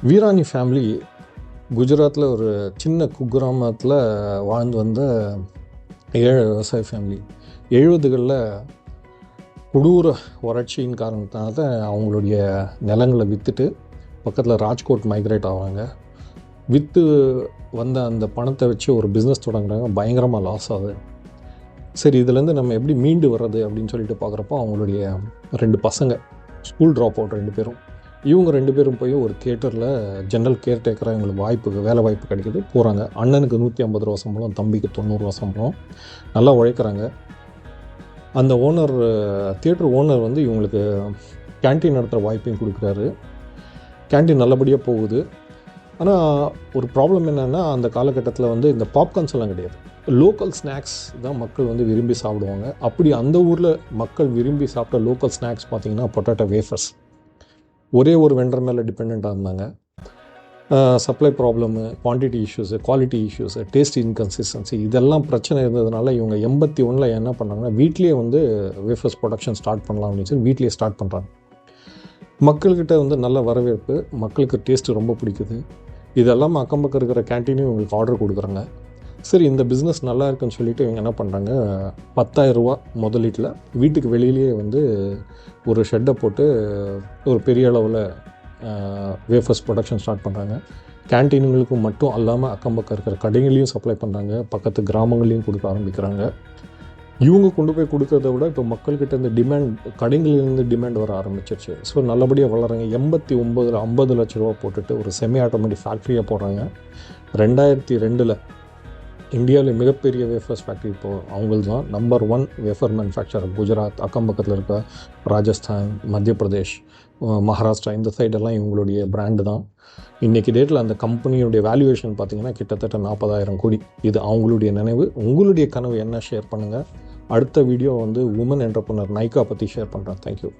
வீராணி family குஜராத்தில் ஒரு சின்ன குக்கிராமத்தில் வாழ்ந்து வந்த ஏழை விவசாய ஃபேமிலி. 70களில் கொடூர வறட்சியின் காரணத்தினால அவங்களுடைய நிலங்களை விற்றுட்டு பக்கத்தில் ராஜ்கோட் மைக்ரேட் ஆவாங்க. விற்று வந்த அந்த பணத்தை வச்சு ஒரு பிஸ்னஸ் தொடங்குறாங்க. பயங்கரமாக லாஸ் ஆகுது. சரி, இதுலேருந்து நம்ம எப்படி மீண்டு வர்றது அப்படின்னு சொல்லிட்டு பார்க்குறப்போ அவங்களுடைய 2 பசங்க ஸ்கூல் ட்ராப் அவுட் 2 பேரும், இவங்க 2 பேரும் போய் ஒரு தியேட்டரில் ஜென்ரல் கேர்டேக்கராக இவங்களுக்கு வேலை வாய்ப்பு கிடைக்கிது. போகிறாங்க. அண்ணனுக்கு 150 ரூபா சம்பளம், தம்பிக்கு 90 ரூபா சம்பளம். நல்லா உழைக்கிறாங்க. அந்த தியேட்டர் ஓனர் வந்து இவங்களுக்கு கேன்டீன் நடத்துகிற வாய்ப்பையும் கொடுக்குறாரு. கேன்டீன் நல்லபடியாக போகுது. ஆனால் ஒரு ப்ராப்ளம் என்னென்னா, அந்த காலகட்டத்தில் வந்து இந்த பாப்கார்ன்ஸ் எல்லாம் கிடையாது. லோக்கல் ஸ்நாக்ஸ் தான் மக்கள் வந்து விரும்பி சாப்பிடுவாங்க. அப்படி அந்த ஊரில் மக்கள் விரும்பி சாப்பிட்ட லோக்கல் ஸ்நாக்ஸ் பார்த்திங்கன்னா பொட்டேட்டோ வேஃபர்ஸ். ஒரே ஒரு வெண்டர் மேலே டிபெண்ட்டாக இருந்தாங்க. Supply problem, quantity issues, quality issues, taste inconsistency, இதெல்லாம் பிரச்சனை இருந்ததுனால இவங்க 81 என்ன பண்ணாங்கன்னா, வீட்லேயே வந்து வேஃபர்ஸ் ப்ரொடக்ஷன் ஸ்டார்ட் பண்ணலாம் அப்படின்னு சொல்லி வீட்லேயே ஸ்டார்ட் பண்ணுறாங்க. மக்கள்கிட்ட வந்து நல்ல வரவேற்பு, மக்களுக்கு டேஸ்ட்டு ரொம்ப பிடிக்குது. இதெல்லாம் அக்கம் பக்கம் இருக்கிற கேன்டீனையும் இவங்களுக்கு ஆர்டர் கொடுக்குறாங்க. சரி, இந்த பிஸ்னஸ் நல்லா இருக்குன்னு சொல்லிவிட்டு இவங்க என்ன பண்ணுறாங்க, 10,000 ரூபா முதலீட்டில் வீட்டுக்கு வெளியிலேயே வந்து ஒரு ஷெட்டை போட்டு ஒரு பெரிய அளவில் வேஃபர்ஸ் ப்ரொடக்ஷன் ஸ்டார்ட் பண்ணுறாங்க. கேன்டீனுங்களுக்கும் மட்டும் அல்லாமல் அக்கம் பக்கம் இருக்கிற கடைகளையும் சப்ளை பண்ணுறாங்க. பக்கத்து கிராமங்களையும் கொடுக்க ஆரம்பிக்கிறாங்க. இவங்க கொண்டு போய் கொடுக்கறத விட இப்போ மக்கள்கிட்ட இந்த கடைகளிலேருந்து டிமாண்ட் வர ஆரம்பிச்சிருச்சு. ஸோ நல்லபடியாக வளர்கிறாங்க. 89ல் 50 லட்ச ரூபா போட்டுட்டு ஒரு செமி ஆட்டோமேட்டிக் ஃபேக்ட்ரியாக போடுறாங்க. 2002ல் இந்தியாவில் மிகப்பெரிய வேஃபர்ஸ் ஃபேக்ட்ரி இப்போது அவங்களுக்கு தான். நம்பர் 1 வேஃபர் மேனுஃபேக்சரர் குஜராத், அக்கம் பக்கத்தில் இருக்க ராஜஸ்தான், மத்திய பிரதேஷ், மகாராஷ்டிரா, இந்த சைடெல்லாம் இவங்களுடைய பிராண்டு தான். இன்றைக்கி டேட்டில் அந்த கம்பெனியுடைய வேல்யூவேஷன் பார்த்திங்கன்னா கிட்டத்தட்ட 40,000 கோடி. இது அவங்களுடைய நினைவு. உங்களுடைய கனவு என்ன ஷேர் பண்ணுங்கள். அடுத்த வீடியோ வந்து உமன் என்டர்ப்ரனர் நைகா பற்றி ஷேர் பண்ணுறேன். தேங்க்யூ.